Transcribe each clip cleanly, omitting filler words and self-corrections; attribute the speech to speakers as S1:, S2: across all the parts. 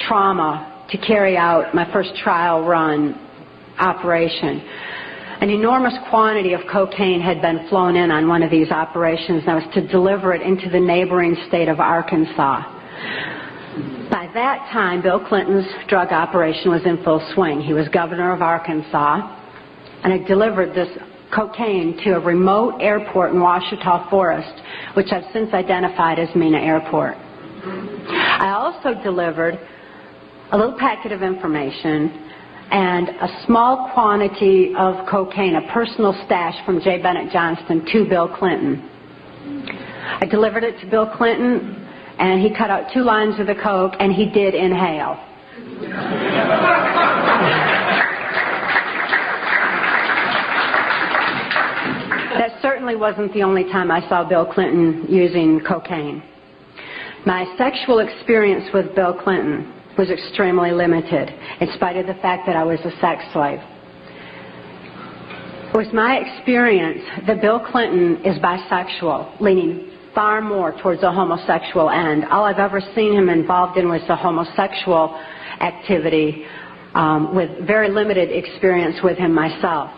S1: trauma to carry out my first trial run operation. An enormous quantity of cocaine had been flown in on one of these operations, and I was to deliver it into the neighboring state of Arkansas. By that time, Bill Clinton's drug operation was in full swing. He was governor of Arkansas, and I delivered this cocaine to a remote airport in Ouachita Forest, which I've since identified as Mena Airport. I also delivered a little packet of information and a small quantity of cocaine, a personal stash from J. Bennett Johnston, to Bill Clinton. I delivered it to Bill Clinton, and he cut out 2 lines of the coke, and he did inhale. That certainly wasn't the only time I saw Bill Clinton using cocaine. My sexual experience with Bill Clinton was extremely limited, in spite of the fact that I was a sex slave. It was my experience that Bill Clinton is bisexual, leaning far more towards a homosexual end. All I've ever seen him involved in was the homosexual activity, with very limited experience with him myself.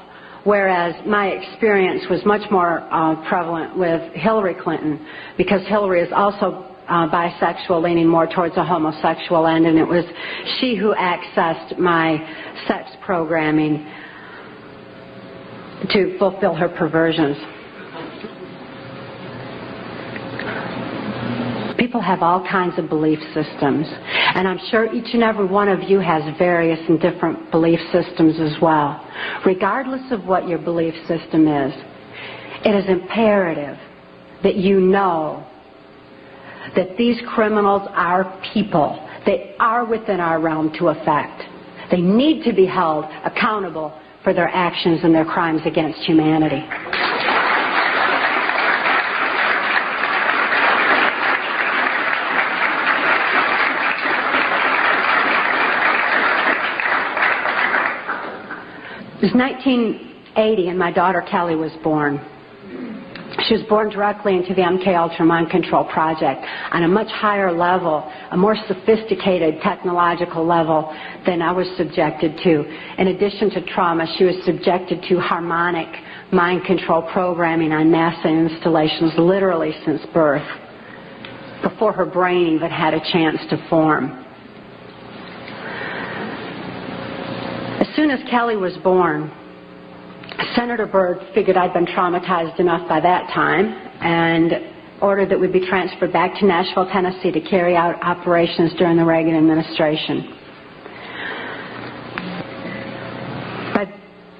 S1: Whereas my experience was much more prevalent with Hillary Clinton, because Hillary is also bisexual, leaning more towards a homosexual end, and it was she who accessed my sex programming to fulfill her perversions. People have all kinds of belief systems, and I'm sure each and every one of you has various and different belief systems as well. Regardless of what your belief system is, it is imperative that you know that these criminals are people. They are within our realm to affect. They need to be held accountable for their actions and their crimes against humanity. It was 1980, and my daughter Kelly was born. She was born directly into the MKUltra mind control project on a much higher level, a more sophisticated technological level than I was subjected to. In addition to trauma, she was subjected to harmonic mind control programming on NASA installations literally since birth, before her brain even had a chance to form. As soon as Kelly was born, Senator Byrd figured I'd been traumatized enough by that time and ordered that we be transferred back to Nashville, Tennessee to carry out operations during the Reagan administration. By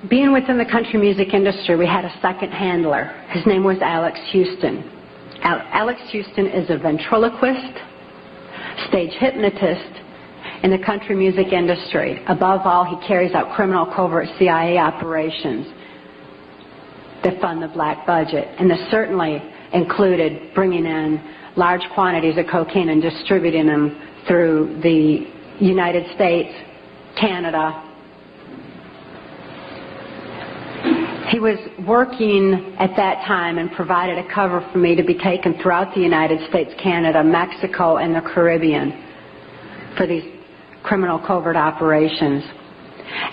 S1: being within the country music industry, we had a second handler. His name was Alex Houston. Alex Houston is a ventriloquist, stage hypnotist in the country music industry. Above all, he carries out criminal covert CIA operations that fund the black budget, and this certainly included bringing in large quantities of cocaine and distributing them through the United States, Canada. He was working at that time and provided a cover for me to be taken throughout the United States, Canada, Mexico, and the Caribbean for these criminal covert operations.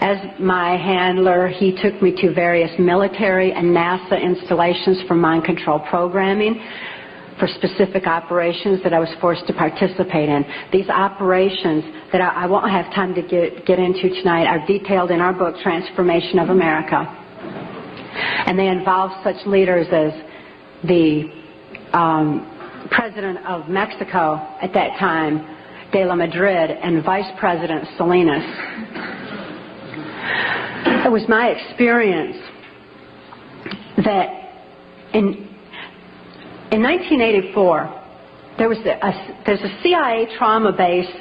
S1: As my handler, he took me to various military and NASA installations for mind control programming for specific operations that I was forced to participate in. These operations that I won't have time to get into tonight are detailed in our book, Transformation of America. And they involve such leaders as the President of Mexico at that time, De La Madrid, and Vice President Salinas. It was my experience that in 1984, there's a CIA trauma base,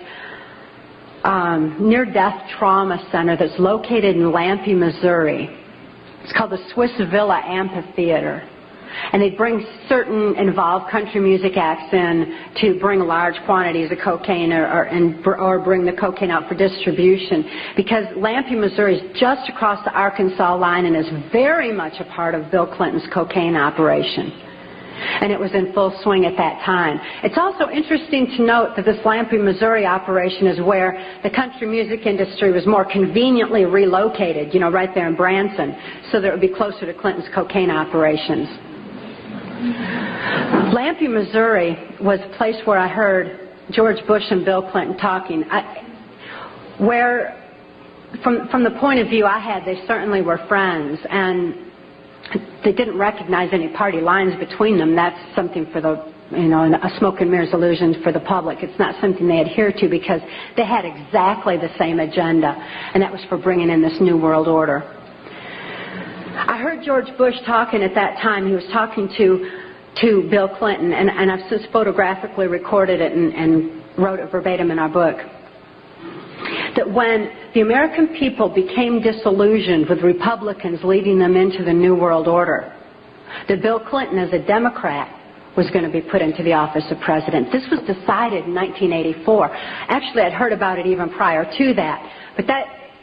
S1: near-death trauma center that's located in Lampe, Missouri. It's called the Swiss Villa Amphitheater. And they bring certain involved country music acts in to bring large quantities of cocaine or bring the cocaine out for distribution, because Lampe, Missouri is just across the Arkansas line and is very much a part of Bill Clinton's cocaine operation. and it was in full swing at that time. It's also interesting to note that this Lampe, Missouri operation is where the country music industry was more conveniently relocated, right there in Branson, so that it would be closer to Clinton's cocaine operations. Lampe, Missouri was a place where I heard George Bush and Bill Clinton talking, where from the point of view I had, they certainly were friends, and they didn't recognize any party lines between them. That's something for the, a smoke and mirrors illusion for the public. It's not something they adhere to because they had exactly the same agenda, and that was for bringing in this New World Order. I heard George Bush talking at that time. He was talking to Bill Clinton, and I've since photographically recorded it and wrote it verbatim in our book, that when the American people became disillusioned with Republicans leading them into the New World Order, that Bill Clinton, as a Democrat, was going to be put into the office of president. This was decided in 1984. Actually, I'd heard about it even prior to that. But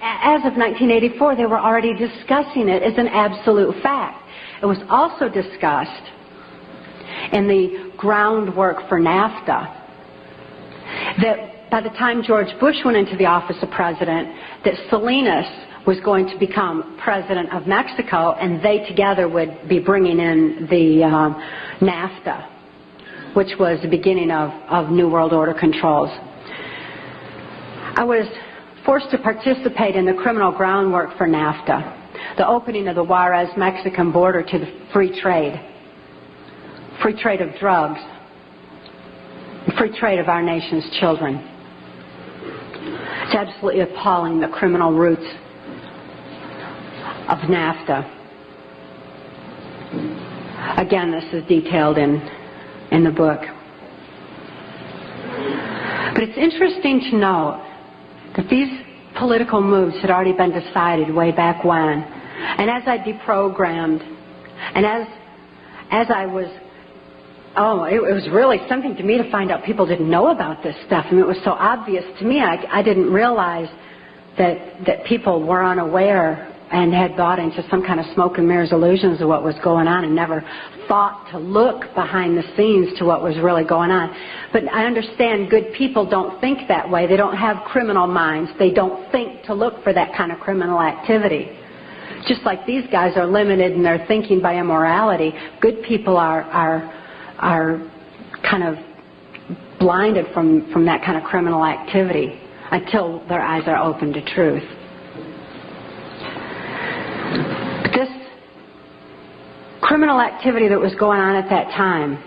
S1: as of 1984, they were already discussing it as an absolute fact. It was also discussed in the groundwork for NAFTA that by the time George Bush went into the office of president, that Salinas was going to become president of Mexico, and they together would be bringing in the NAFTA, which was the beginning of New World Order controls. I was forced to participate in the criminal groundwork for NAFTA, the opening of the Juarez-Mexican border to the free trade of drugs, free trade of our nation's children. It's absolutely appalling, the criminal roots of NAFTA. Again, this is detailed in the book. But it's interesting to note that these political moves had already been decided way back when. And as I deprogrammed, and as I was, it was really something to me to find out people didn't know about this stuff. I mean, it was so obvious to me. I didn't realize that people were unaware and had bought into some kind of smoke and mirrors illusions of what was going on and never thought to look behind the scenes to what was really going on. But I understand good people don't think that way. They don't have criminal minds. They don't think to look for that kind of criminal activity. Just like these guys are limited in their thinking by immorality, good people are kind of blinded from that kind of criminal activity until their eyes are open to truth. But this criminal activity that was going on at that time,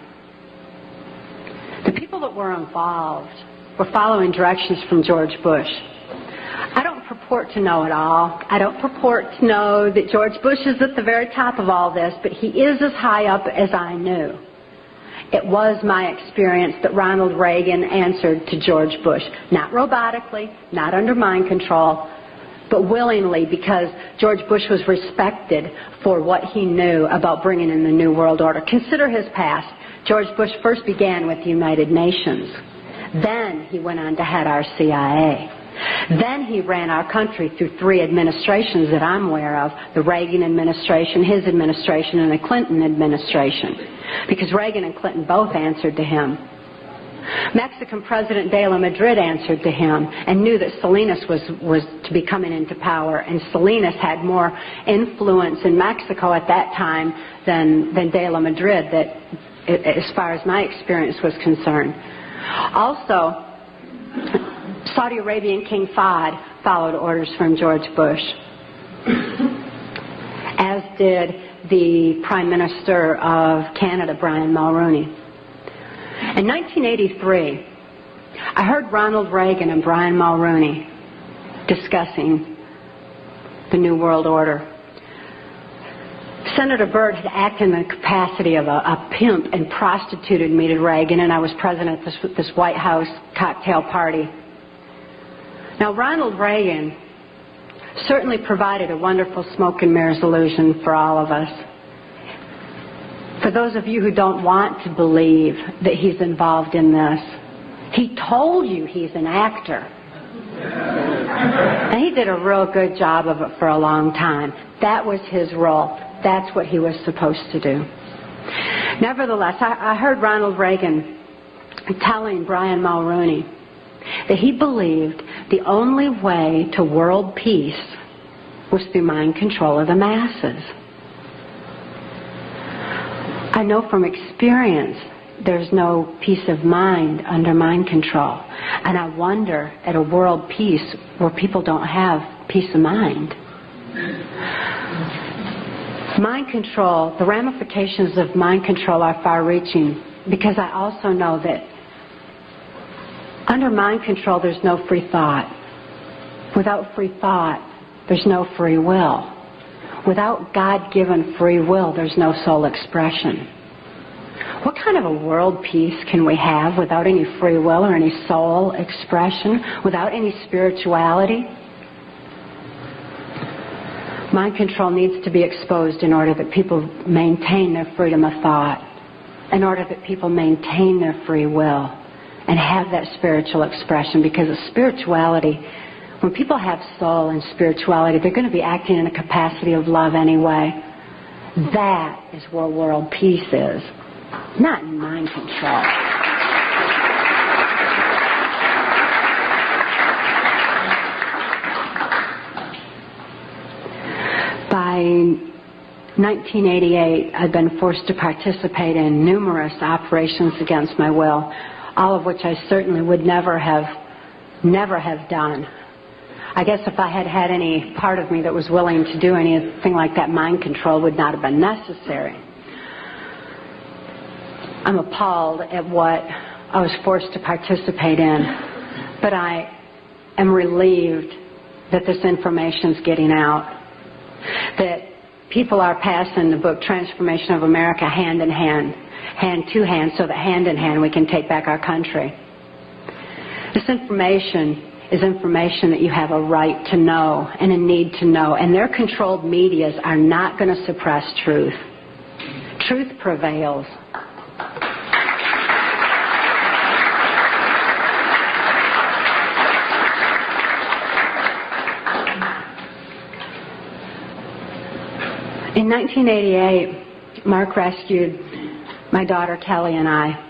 S1: the people that were involved were following directions from George Bush. I don't purport to know it all. I don't purport to know that George Bush is at the very top of all this, but he is as high up as I knew. It was my experience that Ronald Reagan answered to George Bush, not robotically, not under mind control, but willingly, because George Bush was respected for what he knew about bringing in the New World Order. Consider his past. George Bush first began with the United Nations. Then he went on to head our CIA. Then he ran our country through 3 administrations that I'm aware of, the Reagan administration, his administration, and the Clinton administration, because Reagan and Clinton both answered to him. Mexican President de la Madrid answered to him and knew that Salinas was to be coming into power, and Salinas had more influence in Mexico at that time than de la Madrid, that, as far as my experience was concerned. Also, Saudi Arabian King Fahd followed orders from George Bush, as did the Prime Minister of Canada, Brian Mulroney. In 1983, I heard Ronald Reagan and Brian Mulroney discussing the New World Order. Senator Byrd had acted in the capacity of a pimp and prostituted me to Reagan, and I was present at this White House cocktail party. Now, Ronald Reagan certainly provided a wonderful smoke and mirrors illusion for all of us. For those of you who don't want to believe that he's involved in this, he told you he's an actor. And he did a real good job of it for a long time. That was his role. That's what he was supposed to do. Nevertheless, I heard Ronald Reagan telling Brian Mulroney that he believed the only way to world peace was through mind control of the masses. I know from experience there's no peace of mind under mind control. And I wonder at a world peace where people don't have peace of mind. Mind control, the ramifications of mind control are far-reaching, because I also know that under mind control there's no free thought. Without free thought, there's no free will. Without God-given free will, there's no soul expression. What kind of a world peace can we have without any free will or any soul expression, without any spirituality? Mind control needs to be exposed in order that people maintain their freedom of thought, in order that people maintain their free will and have that spiritual expression, because of spirituality, when people have soul and spirituality, they're going to be acting in a capacity of love anyway. That is where world peace is, not in mind control. By 1988, I'd been forced to participate in numerous operations against my will, all of which I certainly would never have done. I guess if I had had any part of me that was willing to do anything like that, mind control would not have been necessary. I'm appalled at what I was forced to participate in, but I am relieved that this information's getting out, that people are passing the book Transformation of America hand in hand, hand to hand, so that hand in hand we can take back our country. This information is information that you have a right to know and a need to know, and their controlled medias are not going to suppress truth. Truth prevails. In 1988, Mark rescued my daughter Kelly and I.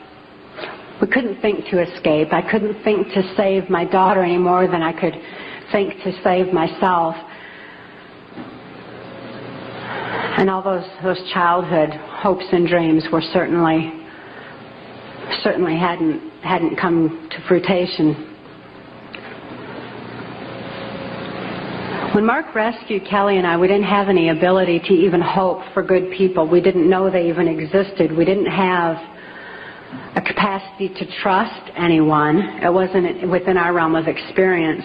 S1: We couldn't think to escape. I couldn't think to save my daughter any more than I could think to save myself. And all those childhood hopes and dreams were certainly hadn't come to fruition. When Mark rescued Kelly and I, we didn't have any ability to even hope for good people. We didn't know they even existed. We didn't have a capacity to trust anyone. It wasn't within our realm of experience.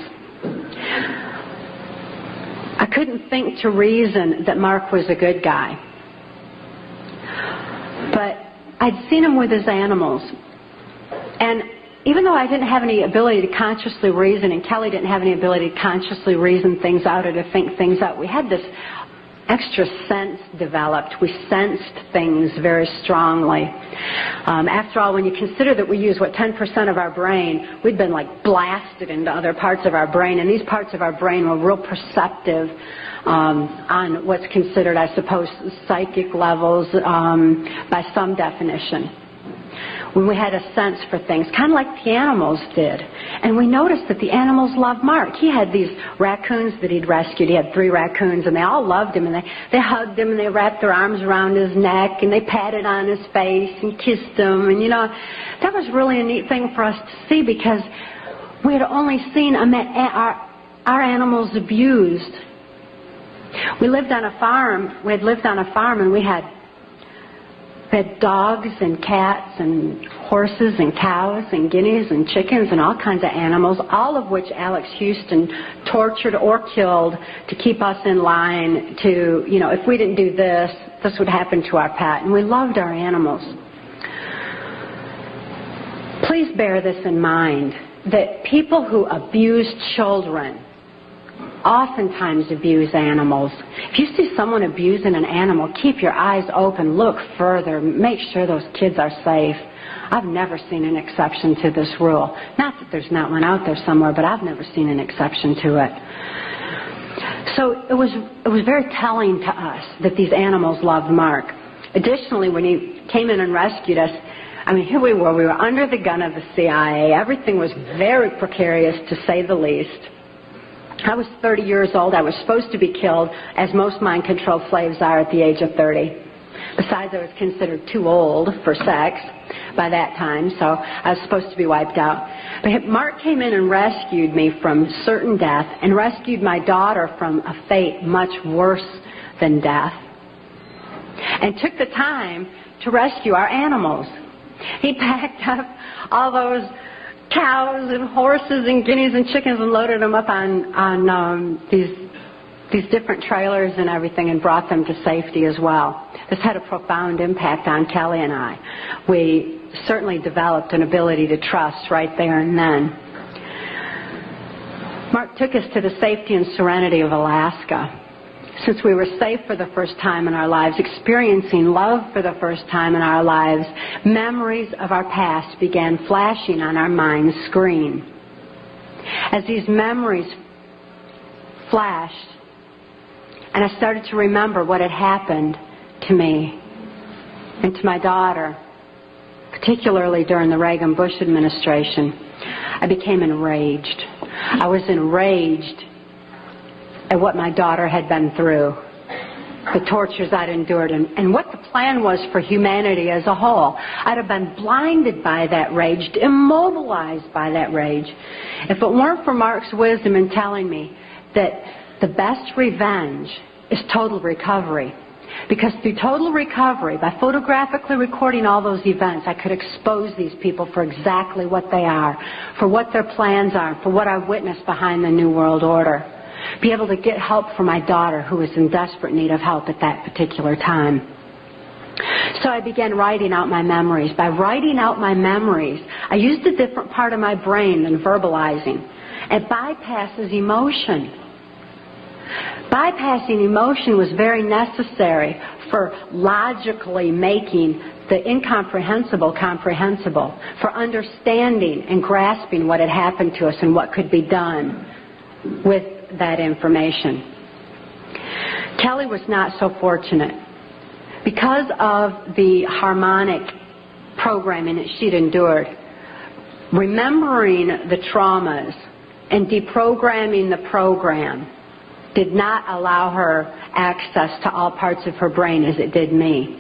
S1: I couldn't think to reason that Mark was a good guy. But I'd seen him with his animals. And even though I didn't have any ability to consciously reason, and Kelly didn't have any ability to consciously reason things out or to think things out, we had this extra sense developed. We sensed things very strongly. After all, when you consider that we use, 10% of our brain, we'd been like blasted into other parts of our brain, and these parts of our brain were real perceptive on what's considered, I suppose, psychic levels by some definition. When we had a sense for things, kind of like the animals did. And we noticed that the animals loved Mark. He had these raccoons that he'd rescued. He had 3 raccoons, and they all loved him, and they hugged him, and they wrapped their arms around his neck, and they patted on his face and kissed him. And, that was really a neat thing for us to see, because we had only seen our animals abused. We lived on a farm. We had lived on a farm, and we had dogs and cats and horses and cows and guineas and chickens and all kinds of animals, all of which Alex Houston tortured or killed to keep us in line to, if we didn't do this, this would happen to our pet. And we loved our animals. Please bear this in mind, that people who abuse children oftentimes abuse animals. If you see someone abusing an animal, keep your eyes open, look further, make sure those kids are safe. I've never seen an exception to this rule. Not that there's not one out there somewhere, but I've never seen an exception to it. So it was very telling to us that these animals loved Mark. Additionally, when came in and rescued us. I mean, here we were under the gun of the CIA. Everything was very precarious, to say the least. I was 30 years old. I was supposed to be killed, as most mind-controlled slaves are at the age of 30. Besides, I was considered too old for sex by that time, so I was supposed to be wiped out. But Mark came in and rescued me from certain death and rescued my daughter from a fate much worse than death, and took the time to rescue our animals. He packed up all those cows and horses and guineas and chickens and loaded them up on these different trailers and everything and brought them to safety as well. This had a profound impact on Kelly and I. We certainly developed an ability to trust right there and then. Mark took us to the safety and serenity of Alaska. Since we were safe for the first time in our lives, experiencing love for the first time in our lives, memories of our past began flashing on our mind's screen. As these memories flashed, and I started to remember what had happened to me and to my daughter, particularly during the Reagan-Bush administration, I became enraged. I was enraged at what my daughter had been through, the tortures I'd endured, and what the plan was for humanity as a whole. I'd have been blinded by that rage, immobilized by that rage, if it weren't for Mark's wisdom in telling me that the best revenge is total recovery. Because through total recovery, by photographically recording all those events, I could expose these people for exactly what they are, for what their plans are, for what I witnessed behind the New World Order. Be able to get help for my daughter, who was in desperate need of help at that particular time. So I began writing out my memories. By writing out my memories, I used a different part of my brain than verbalizing. It bypasses emotion. Bypassing emotion was very necessary for logically making the incomprehensible comprehensible, for understanding and grasping what had happened to us and what could be done with that information. Kelly was not so fortunate. Because of the harmonic programming that she'd endured, remembering the traumas and deprogramming the program did not allow her access to all parts of her brain as it did me.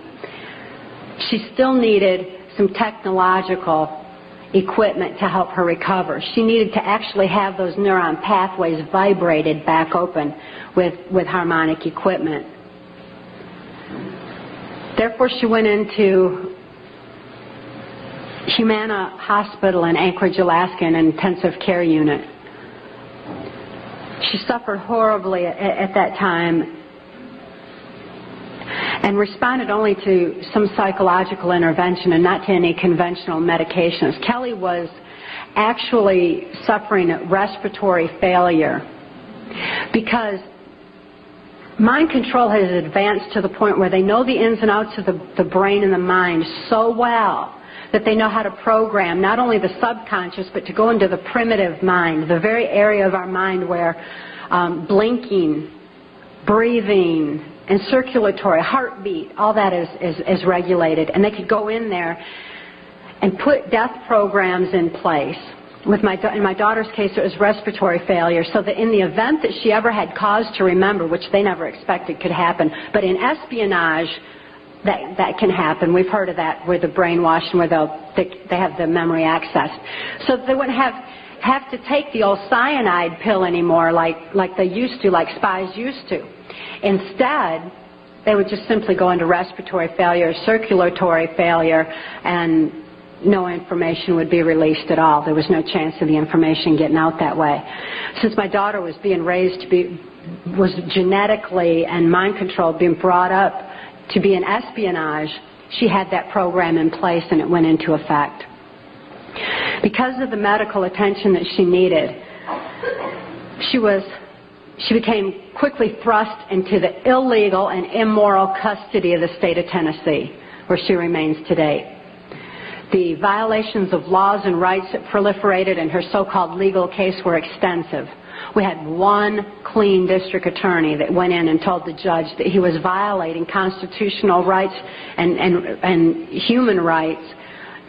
S1: She still needed some technological equipment to help her recover. She needed to actually have those neuron pathways vibrated back open with harmonic equipment. Therefore, she went into Humana Hospital in Anchorage, Alaska, in an intensive care unit. She suffered horribly at that time and responded only to some psychological intervention and not to any conventional medications. Kelly was actually suffering respiratory failure because mind control has advanced to the point where they know the ins and outs of the brain and the mind so well that they know how to program not only the subconscious but to go into the primitive mind, the very area of our mind where blinking, breathing, and circulatory, heartbeat, all that is regulated. And they could go in there and put death programs in place. In my daughter's case, it was respiratory failure, so that in the event that she ever had cause to remember, which they never expected could happen, but in espionage, that can happen. We've heard of that, where the brainwashed, where they have the memory accessed. So they wouldn't have to take the old cyanide pill anymore like they used to, like spies used to. Instead, they would just simply go into respiratory failure, circulatory failure, and no information would be released at all. There was no chance of the information getting out that way. Since my daughter was being raised was genetically and mind-controlled, being brought up to be in espionage, she had that program in place and it went into effect. Because of the medical attention that she needed, she became quickly thrust into the illegal and immoral custody of the state of Tennessee, where she remains today. The violations of laws and rights that proliferated in her so-called legal case were extensive. We had one clean district attorney that went in and told the judge that he was violating constitutional rights and human rights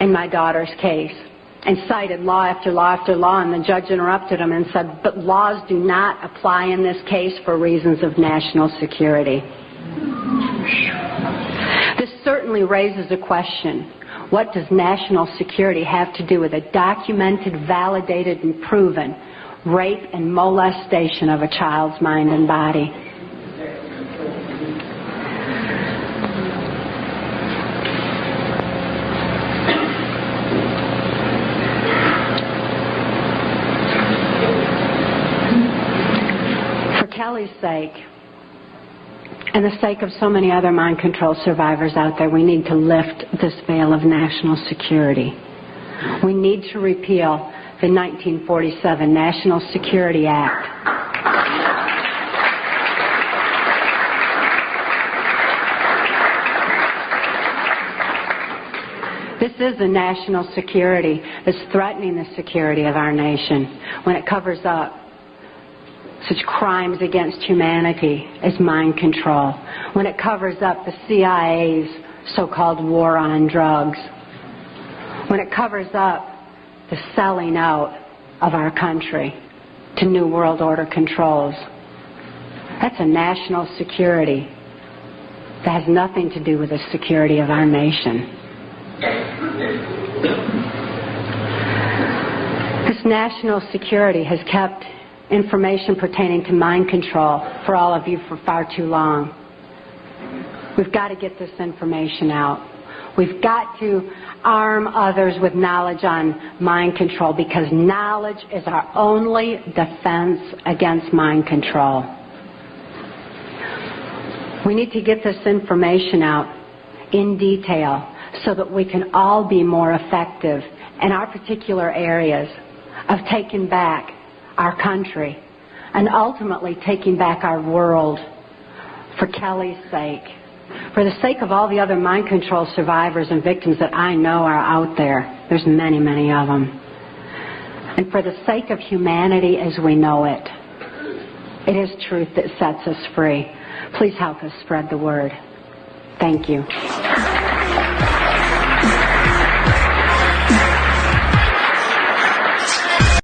S1: in my daughter's case, and cited law after law after law, and the judge interrupted him and said, but laws do not apply in this case for reasons of national security. This certainly raises a question. What does national security have to do with a documented, validated, and proven rape and molestation of a child's mind and body? For Kelly's sake, and the sake of so many other mind control survivors out there, we need to lift this veil of national security. We need to repeal the 1947 National Security Act. This is a national security that's threatening the security of our nation when it covers up such crimes against humanity as mind control, when it covers up the CIA's so-called war on drugs, when it covers up the selling out of our country to New World Order controls. That's a national security that has nothing to do with the security of our nation. This national security has kept information pertaining to mind control for all of you for far too long. We've got to get this information out. We've got to arm others with knowledge on mind control, because knowledge is our only defense against mind control. We need to get this information out in detail so that we can all be more effective in our particular areas of taking back our country and ultimately taking back our world, for Kelly's sake, for the sake of all the other mind control survivors and victims that I know are out there. There's many, many of them. And for the sake of humanity as we know it. It is truth that sets us free. Please help us spread the word. Thank you.